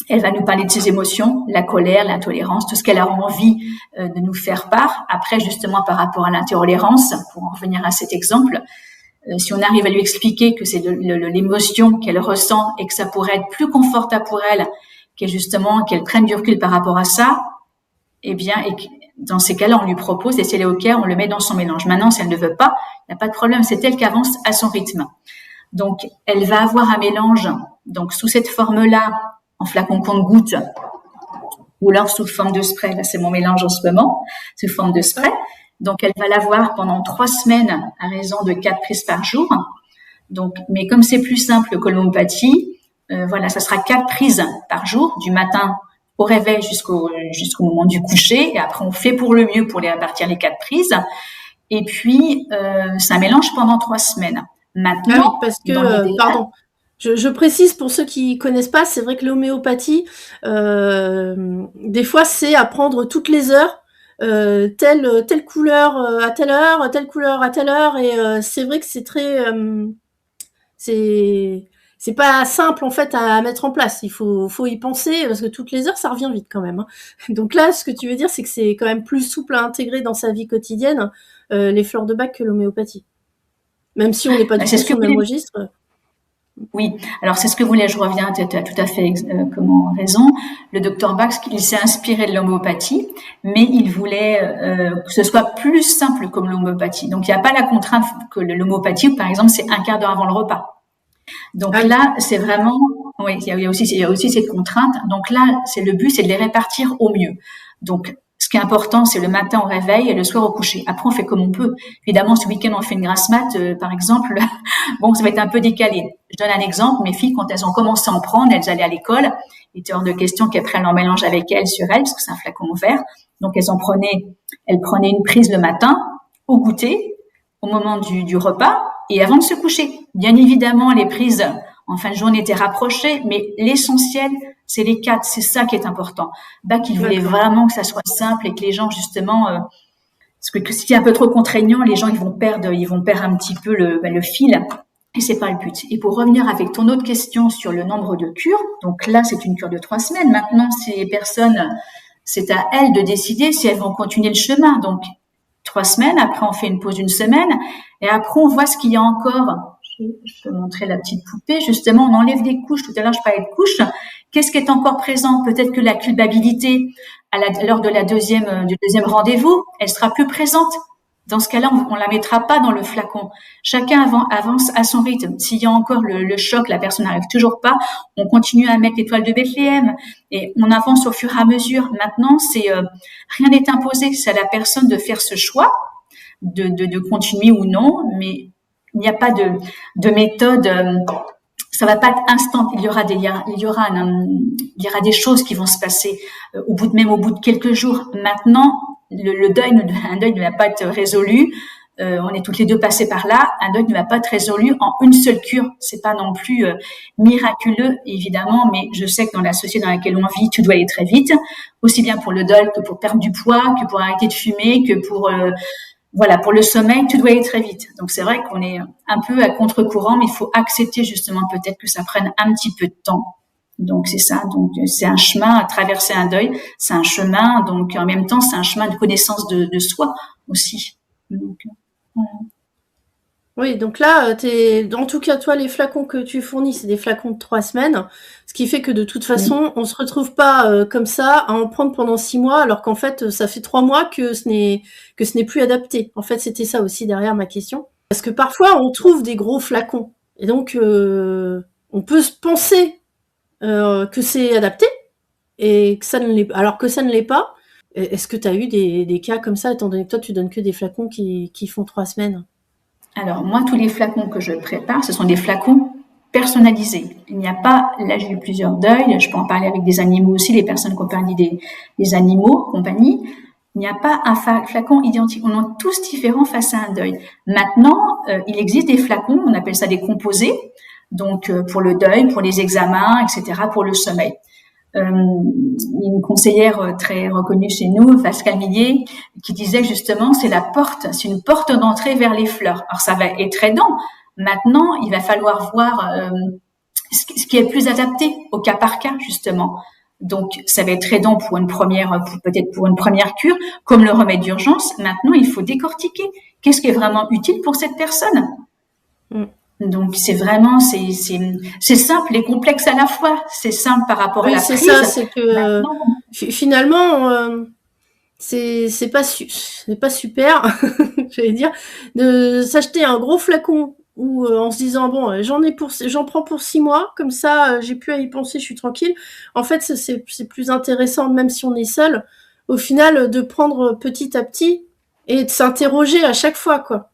elle va nous parler de ses émotions, la colère, l'intolérance, tout ce qu'elle a envie de nous faire part. Après, justement, par rapport à l'intolérance, pour en revenir à cet exemple, si on arrive à lui expliquer que c'est l'émotion qu'elle ressent et que ça pourrait être plus confortable pour elle, qu'elle prenne du recul par rapport à ça, eh bien, dans ces cas-là, on lui propose, et si elle est OK, on le met dans son mélange. Maintenant, si elle ne veut pas, il n'y a pas de problème, c'est elle qui avance à son rythme. Donc, elle va avoir un mélange, donc sous cette forme-là, en flacon compte-gouttes, ou alors sous forme de spray. Là, c'est mon mélange en ce moment, sous forme de spray. Donc, elle va l'avoir pendant 3 semaines à raison de 4 prises par jour. Donc, mais comme c'est plus simple que l'homéopathie, voilà, ça sera 4 prises par jour, du matin au réveil jusqu'au moment du coucher. Et après, on fait pour le mieux pour les répartir les 4 prises. Et puis, c'est un mélange pendant 3 semaines. Maintenant, oui, parce que, pardon, je précise pour ceux qui connaissent pas, c'est vrai que l'homéopathie, des fois, c'est à prendre toutes les heures, telle couleur à telle heure, telle couleur à telle heure, et c'est vrai que c'est très, c'est pas simple en fait à mettre en place. Il faut y penser parce que toutes les heures, ça revient vite quand même. Hein. Donc là, ce que tu veux dire, c'est que c'est quand même plus souple à intégrer dans sa vie quotidienne les fleurs de bac que l'homéopathie. Même si on n'est pas du tout sur le même registre. Oui, alors c'est ce que voulais, je reviens, tu as tout à fait raison. Le docteur Bach, il s'est inspiré de l'homéopathie, mais il voulait que ce soit plus simple comme l'homéopathie. Donc il n'y a pas la contrainte que l'homéopathie, par exemple, c'est un quart d'heure avant le repas. Donc là, c'est vraiment, oui, il y a aussi cette contrainte. Donc là, le but, c'est de les répartir au mieux. Donc ce qui est important, c'est le matin au réveil et le soir au coucher. Après, on fait comme on peut. Évidemment, ce week-end, on fait une grasse mat, par exemple. Bon, ça va être un peu décalé. Je donne un exemple. Mes filles, quand elles ont commencé à en prendre, elles allaient à l'école. Il était hors de question qu'après, elles en mélangent avec elles sur elles, parce que c'est un flacon vert. Donc, elles prenaient une prise le matin, au goûter, au moment du repas et avant de se coucher. Bien évidemment, les prises en fin de journée étaient rapprochées, mais l'essentiel, c'est les 4, c'est ça qui est important. Bach, il voulait vraiment que ça soit simple et que les gens, justement, parce que si c'est un peu trop contraignant, les gens, ils vont perdre un petit peu le fil. Et c'est pas le but. Et pour revenir avec ton autre question sur le nombre de cures, donc là, c'est une cure de 3 semaines. Maintenant, ces personnes, c'est à elles de décider si elles vont continuer le chemin. Donc, 3 semaines, après, on fait une pause d'une semaine, et après, on voit ce qu'il y a encore. Je peux montrer la petite poupée. Justement, on enlève des couches. Tout à l'heure, je parlais de couches. Qu'est-ce qui est encore présent? Peut-être que la culpabilité, lors de du deuxième rendez-vous, elle sera plus présente. Dans ce cas-là, on la mettra pas dans le flacon. Chacun avance à son rythme. S'il y a encore le choc, la personne n'arrive toujours pas, on continue à mettre l'étoile de Bethléem et on avance au fur et à mesure. Maintenant, rien n'est imposé. C'est à la personne de faire ce choix, de continuer ou non, mais il n'y a pas de méthode. Ça va pas être instant. Il y aura des choses qui vont se passer au bout de quelques jours. Maintenant, un deuil ne va pas être résolu. On est toutes les deux passées par là. Un deuil ne va pas être résolu en une seule cure. C'est pas non plus miraculeux, évidemment, mais je sais que dans la société dans laquelle on vit, tout doit aller très vite, aussi bien pour le deuil que pour perdre du poids, que pour arrêter de fumer, que pour pour le sommeil, tout doit aller très vite. Donc c'est vrai qu'on est un peu à contre-courant, mais il faut accepter justement peut-être que ça prenne un petit peu de temps. Donc c'est ça. Donc c'est un chemin à traverser un deuil. C'est un chemin. Donc en même temps, c'est un chemin de connaissance de soi aussi. Donc voilà. Oui, donc là, en tout cas, toi, les flacons que tu fournis, c'est des flacons de 3 semaines, ce qui fait que de toute façon, on se retrouve pas comme ça à en prendre pendant 6 mois, alors qu'en fait, ça fait 3 mois que ce n'est plus adapté. En fait, c'était ça aussi derrière ma question. Parce que parfois, on trouve des gros flacons. Et donc, on peut se penser que c'est adapté, et que ça ne l'est, alors que ça ne l'est pas. Est-ce que tu as eu des cas comme ça, étant donné que toi, tu donnes que des flacons qui font 3 semaines? Alors moi, tous les flacons que je prépare, ce sont des flacons personnalisés. Il n'y a pas, là j'ai eu plusieurs deuils, je peux en parler avec des animaux aussi, les personnes qui ont perdu des animaux, compagnie. Il n'y a pas un flacon identique. On est tous différents face à un deuil. Maintenant, il existe des flacons, on appelle ça des composés, donc pour le deuil, pour les examens, etc., pour le sommeil. Une conseillère très reconnue chez nous, Pascal Millier, qui disait justement c'est une porte d'entrée vers les fleurs. Alors ça va être aidant. Maintenant, il va falloir voir ce qui est le plus adapté au cas par cas justement. Donc ça va être aidant peut-être pour une première cure, comme le remède d'urgence. Maintenant, il faut décortiquer. Qu'est-ce qui est vraiment utile pour cette personne? Mmh. Donc c'est vraiment c'est simple et complexe à la fois. C'est simple par rapport à Oui, la c'est ça, prise. c'est que Maintenant, finalement, c'est pas super, j'allais dire, de s'acheter un gros flacon ou en se disant bon, j'en prends pour 6 mois, comme ça, j'ai plus à y penser, je suis tranquille. En fait, c'est plus intéressant, même si on est seul, au final, de prendre petit à petit et de s'interroger à chaque fois, quoi.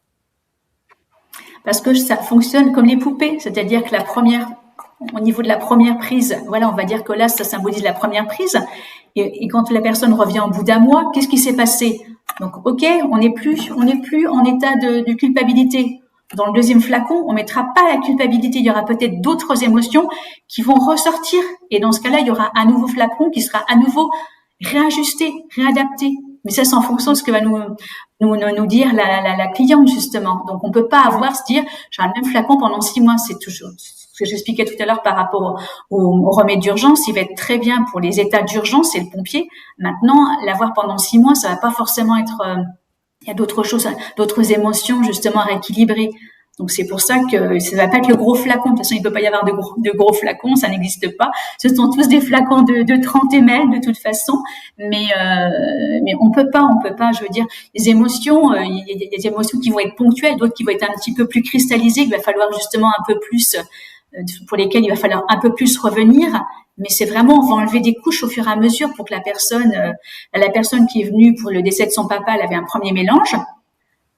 parce que ça fonctionne comme les poupées, c'est-à-dire que au niveau de la première prise, voilà, on va dire que là, ça symbolise la première prise. Et quand la personne revient au bout d'un mois, qu'est-ce qui s'est passé? Donc, ok, on n'est plus en état de culpabilité. Dans le deuxième flacon, on mettra pas la culpabilité. Il y aura peut-être d'autres émotions qui vont ressortir. Et dans ce cas-là, il y aura un nouveau flacon qui sera à nouveau réajusté, réadapté. Mais ça, c'est en fonction de ce que va nous dire la cliente, justement. Donc, on peut pas se dire, j'ai un même flacon pendant 6 mois. C'est toujours ce que j'expliquais tout à l'heure par rapport au remède d'urgence. Il va être très bien pour les états d'urgence, c'est le pompier. Maintenant, l'avoir pendant 6 mois, ça va pas forcément être, il y a d'autres choses, d'autres émotions, justement, à rééquilibrer. Donc c'est pour ça que ça va pas être le gros flacon. De toute façon, il peut pas y avoir de gros flacons, ça n'existe pas. Ce sont tous des flacons de 30 ml de toute façon. Mais on peut pas. Je veux dire, les émotions, il y a des émotions qui vont être ponctuelles, d'autres qui vont être un petit peu plus cristallisées. Il va falloir justement un peu plus, pour lesquelles il va falloir un peu plus revenir. Mais c'est vraiment, on va enlever des couches au fur et à mesure pour que la personne qui est venue pour le décès de son papa, elle avait un premier mélange.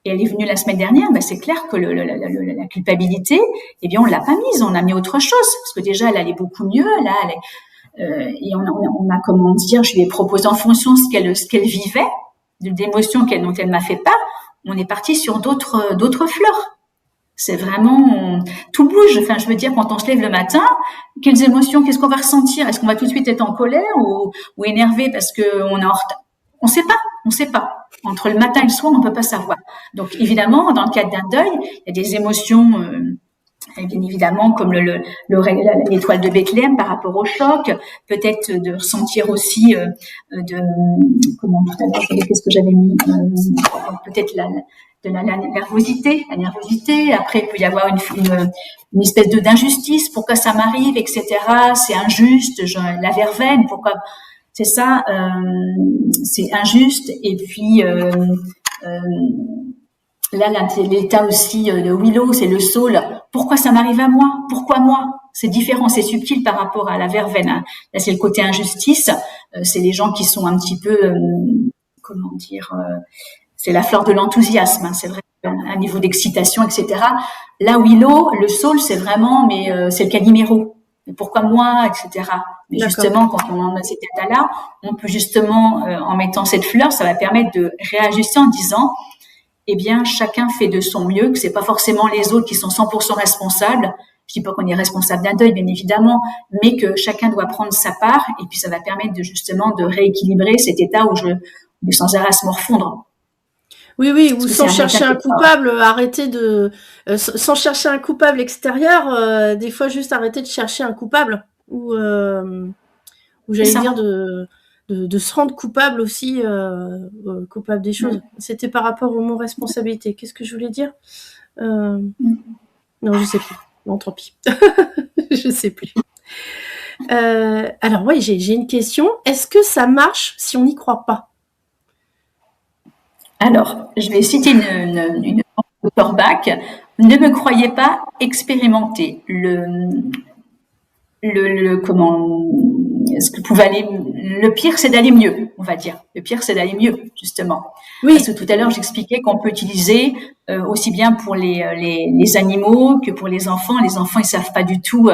Et elle est venue la semaine dernière, c'est clair que la culpabilité, eh bien, on l'a pas mise, on a mis autre chose. Parce que déjà, elle allait beaucoup mieux, là, et on a, comment dire, je lui ai proposé en fonction de ce qu'elle vivait, d'émotions dont elle m'a fait part, on est parti sur d'autres fleurs. C'est vraiment, tout bouge. Enfin, je veux dire, quand on se lève le matin, quelles émotions, qu'est-ce qu'on va ressentir? Est-ce qu'on va tout de suite être en colère ou énervé parce qu'on est en retard? On sait pas. Entre le matin et le soir, on peut pas savoir. Donc, évidemment, dans le cadre d'un deuil, il y a des émotions, bien évidemment, comme l'étoile de Bethléem par rapport au choc, peut-être de ressentir aussi comment tout à l'heure, qu'est-ce que j'avais mis, peut-être de la nervosité, Après, il peut y avoir une espèce d'injustice. Pourquoi ça m'arrive, etc. C'est injuste. La verveine, pourquoi? C'est ça, c'est injuste. Et puis là, l'état aussi de Willow, c'est le saule. Pourquoi ça m'arrive à moi? Pourquoi moi? C'est différent, c'est subtil par rapport à la verveine. Hein. Là, c'est le côté injustice. C'est les gens qui sont un petit peu, comment dire, c'est la fleur de l'enthousiasme. Hein. C'est vrai, un niveau d'excitation, etc. Là, Willow, le saule, c'est vraiment, mais c'est le Calimero. Mais pourquoi moi, etc. Mais justement, quand on en a cet état-là, on peut justement, en mettant cette fleur, ça va permettre de réajuster en disant, eh bien, chacun fait de son mieux, que c'est pas forcément les autres qui sont 100% responsables. Je dis pas qu'on est responsable d'un deuil, bien évidemment, mais que chacun doit prendre sa part, et puis ça va permettre justement de rééquilibrer cet état où je vais sans arrêt se morfondre. Oui, ou sans chercher un coupable, sans chercher un coupable extérieur, des fois juste arrêter de chercher un coupable, ou j'allais dire de se rendre coupable aussi, coupable des choses. C'était par rapport au mot responsabilité. Qu'est-ce que je voulais dire? Non, je sais plus. Non, tant pis. Je sais plus. Alors, oui, j'ai une question. Est-ce que ça marche si on n'y croit pas? Alors, je vais citer une auteure Bach. Ne me croyez pas, expérimentez. Ce que pouvait aller, le pire, c'est d'aller mieux, on va dire. Le pire, c'est d'aller mieux, justement. Oui. Parce que tout à l'heure, j'expliquais qu'on peut utiliser aussi bien pour les animaux que pour les enfants. Les enfants, ils savent pas du tout.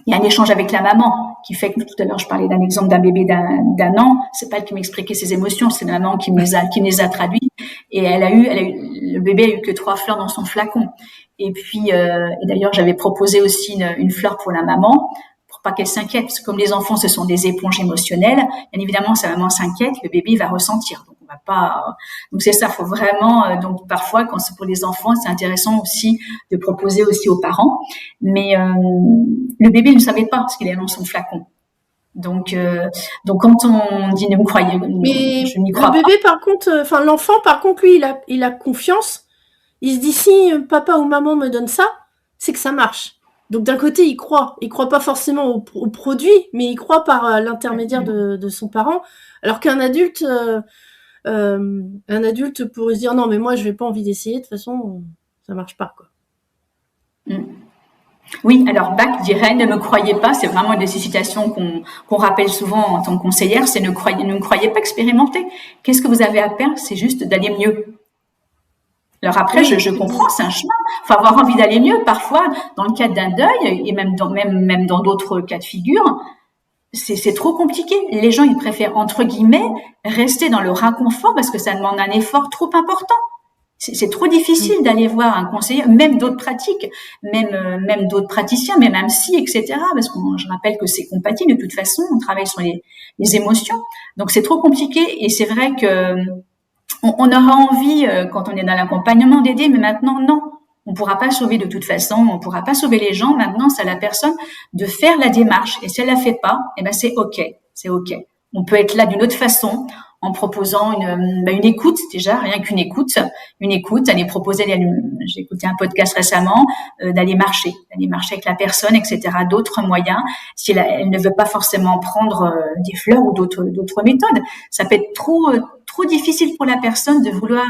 Il y a un échange avec la maman qui fait que tout à l'heure je parlais d'un exemple d'un bébé d'un an. C'est pas elle qui m'expliquait ses émotions, c'est la maman qui me les a traduits. Et le bébé a eu que 3 fleurs dans son flacon. Et puis, et d'ailleurs j'avais proposé aussi une fleur pour la maman pour pas qu'elle s'inquiète, parce que comme les enfants ce sont des éponges émotionnelles, bien évidemment sa maman s'inquiète, le bébé va ressentir. Donc on va pas. Donc c'est ça, faut vraiment. Donc parfois quand c'est pour les enfants, c'est intéressant aussi de proposer aussi aux parents. Mais le bébé ne savait pas ce qu'il avait dans son flacon. Donc quand on dit ne me croyez, mais je n'y crois pas. Le bébé, par contre, l'enfant, par contre, lui, il a confiance. il se dit si papa ou maman me donne ça, c'est que ça marche. Donc d'un côté, il croit pas forcément au produit, mais il croit par l'intermédiaire de son parent, alors qu'un adulte, pourrait se dire non mais moi je n'ai pas envie d'essayer, de toute façon ça marche pas quoi. Oui, alors Bach dirait ne me croyez pas, c'est vraiment des citations qu'on rappelle souvent en tant que conseillère, c'est ne me croyez pas expérimenter. Qu'est-ce que vous avez à perdre? C'est juste d'aller mieux. Alors après, Oui, je comprends, c'est un chemin. Il faut avoir envie d'aller mieux. Parfois, dans le cadre d'un deuil, et même dans d'autres cas de figure, c'est trop compliqué. Les gens, ils préfèrent, entre guillemets, rester dans leur inconfort parce que ça demande un effort trop important. C'est trop difficile d'aller voir un conseiller, même d'autres pratiques, même d'autres praticiens, même un psy, etc. Parce que je rappelle que c'est compatible de toute façon, on travaille sur les émotions. Donc c'est trop compliqué et c'est vrai que on aura envie, quand on est dans l'accompagnement, d'aider, mais maintenant, non. On ne pourra pas sauver de toute façon, on ne pourra pas sauver les gens. Maintenant, c'est à la personne de faire la démarche. Et si elle la fait pas, eh ben, c'est OK. C'est OK. On peut être là d'une autre façon, en proposant une écoute, déjà, rien qu'une écoute. Une écoute, aller proposer, j'ai écouté un podcast récemment, d'aller marcher avec la personne, etc. D'autres moyens, si elle ne veut pas forcément prendre des fleurs ou d'autres méthodes. Ça peut être trop difficile pour la personne de vouloir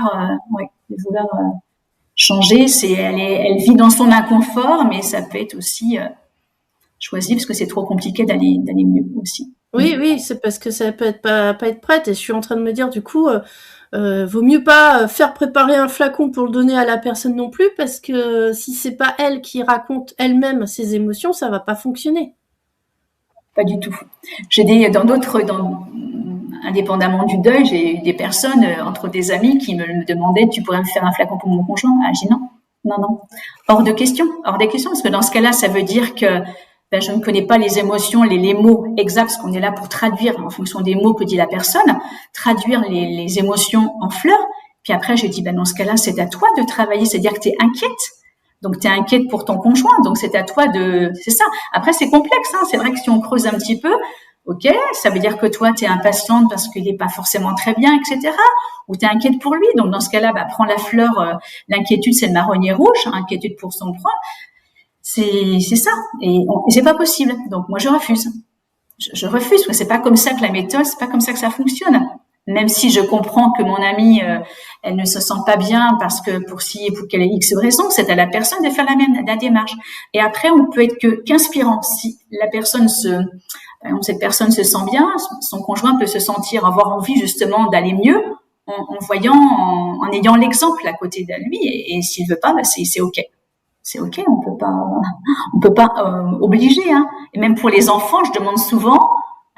changer. Elle vit dans son inconfort, mais ça peut être aussi choisi parce que c'est trop compliqué d'aller mieux aussi. Oui, c'est parce que ça peut être pas être prête. Et je suis en train de me dire, du coup, vaut mieux pas faire préparer un flacon pour le donner à la personne non plus, parce que si c'est pas elle qui raconte elle-même ses émotions, ça va pas fonctionner. Pas du tout. Indépendamment du deuil, j'ai eu des personnes, entre des amis, qui me demandaient, tu pourrais me faire un flacon pour mon conjoint? Ah, j'ai dit non. Hors de question, parce que dans ce cas-là, ça veut dire que je ne connais pas les émotions, les mots exacts, parce qu'on est là pour traduire en fonction des mots que dit la personne, traduire les émotions en fleurs. Puis après, j'ai dit, dans ce cas-là, c'est à toi de travailler, c'est-à-dire que tu es inquiète. Donc, tu es inquiète pour ton conjoint, donc c'est à toi c'est ça. Après, c'est complexe, hein. C'est vrai que si on creuse un petit peu, ok, ça veut dire que toi, tu es impatiente parce qu'il n'est pas forcément très bien, etc. Ou tu es inquiète pour lui. Donc, dans ce cas-là, prends la fleur, l'inquiétude, c'est le marronnier rouge, hein, inquiétude pour son proie. C'est ça. Et c'est pas possible. Donc, moi, je refuse. Je refuse, parce que c'est pas comme ça que la méthode, c'est pas comme ça que ça fonctionne. Même si je comprends que mon amie, elle ne se sent pas bien parce que pour qu'elle ait X raison, c'est à la personne de faire la démarche. Et après, on peut être qu'inspirant. Si la personne cette personne se sent bien, son conjoint peut se sentir, avoir envie justement d'aller mieux en voyant, en ayant l'exemple à côté de lui. Et s'il veut pas, c'est OK. C'est OK, on peut pas obliger, hein. Et même pour les enfants, je demande souvent,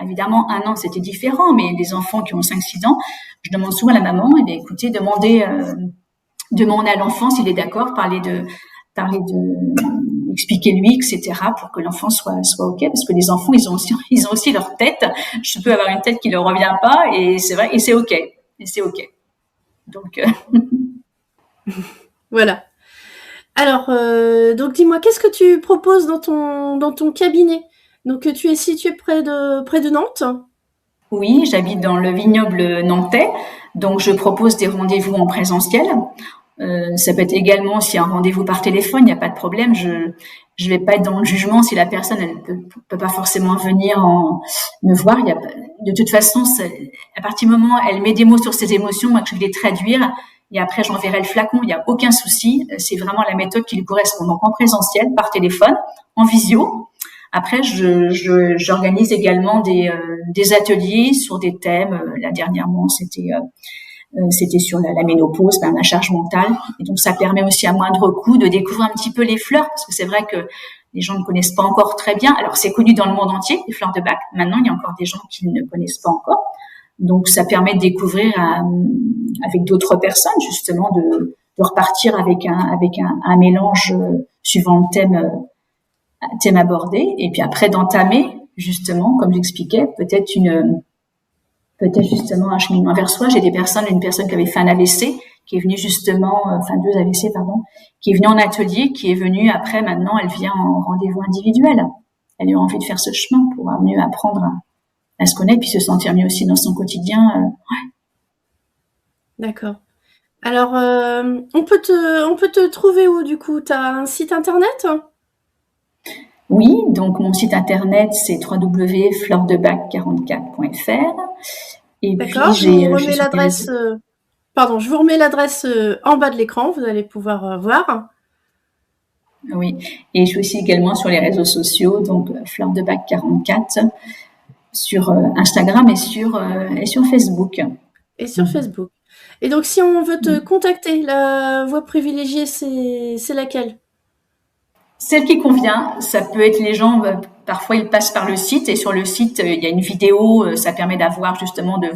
évidemment, 1 an, c'était différent, mais les enfants qui ont 5-6 ans, je demande souvent à la maman, écoutez, demandez à l'enfant s'il est d'accord, expliquez-lui, etc., pour que l'enfant soit OK, parce que les enfants, ils ont aussi leur tête. Je peux avoir une tête qui leur revient pas, et c'est vrai, et c'est OK. Donc, voilà. Alors, donc dis-moi, qu'est-ce que tu proposes dans ton cabinet? Donc, tu es situé près de Nantes? Oui, j'habite dans le vignoble nantais, donc je propose des rendez-vous en présentiel. Ça peut être également si un rendez-vous par téléphone, il n'y a pas de problème. Je vais pas être dans le jugement si la personne elle peut pas forcément venir me voir. De toute façon, à partir du moment où elle met des mots sur ses émotions, moi que je vais les traduire, et après j'enverrai le flacon, il n'y a aucun souci. C'est vraiment la méthode qui lui correspond. Donc en présentiel, par téléphone, en visio. Après, j'organise également des ateliers sur des thèmes. Là dernièrement, c'était sur la ménopause, la charge mentale. Et donc, ça permet aussi à moindre coût de découvrir un petit peu les fleurs, parce que c'est vrai que les gens ne connaissent pas encore très bien. Alors, c'est connu dans le monde entier, les fleurs de Bach. Maintenant, il y a encore des gens qui ne connaissent pas encore. Donc, ça permet de découvrir avec d'autres personnes, justement, de repartir avec un mélange suivant le thème abordé. Et puis après, d'entamer, justement, comme j'expliquais, peut-être justement un cheminement vers soi. J'ai une personne qui avait fait un AVC, qui est venue justement, 2 AVC, pardon, qui est venue en atelier, qui est venue après, maintenant, elle vient en rendez-vous individuel. Elle a eu envie de faire ce chemin pour mieux apprendre à se connaître, puis se sentir mieux aussi dans son quotidien. D'accord. Alors, on peut te trouver où du coup? Tu as un site internet? Oui, donc mon site internet c'est www.fleurdebac44.fr et puis D'accord, je vous je suis remets sur les réseaux. l'adresse, pardon, je vous remets l'adresse, en bas de l'écran, vous allez pouvoir, voir. Oui, et je suis aussi également sur les réseaux sociaux, donc Fleur de Bac 44 sur Instagram et sur Facebook. Et sur Mhm. Facebook. Et donc si on veut te contacter, la voie privilégiée, c'est laquelle? Celle qui convient, ça peut être les gens, parfois ils passent par le site et sur le site il y a une vidéo, ça permet d'avoir justement de.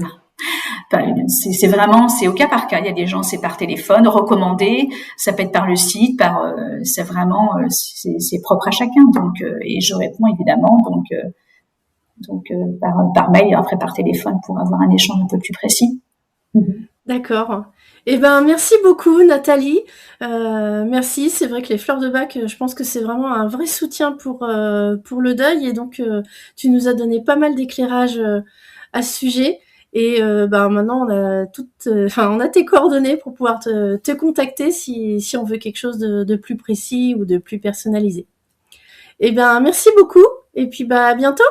Enfin, c'est vraiment, c'est au cas par cas. Il y a des gens, c'est par téléphone, recommandé, ça peut être par le site, c'est vraiment, c'est propre à chacun. Donc, et je réponds évidemment, par mail, après par téléphone pour avoir un échange un peu plus précis. Mhm. D'accord. Eh ben, merci beaucoup Nathalie. Merci. C'est vrai que les fleurs de bac, je pense que c'est vraiment un vrai soutien pour le deuil et donc tu nous as donné pas mal d'éclairage à ce sujet et ben, maintenant enfin, on a tes coordonnées pour pouvoir te contacter si on veut quelque chose de plus précis ou de plus personnalisé. Eh ben, merci beaucoup et puis bah, à bientôt.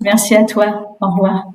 Merci à toi. Au revoir.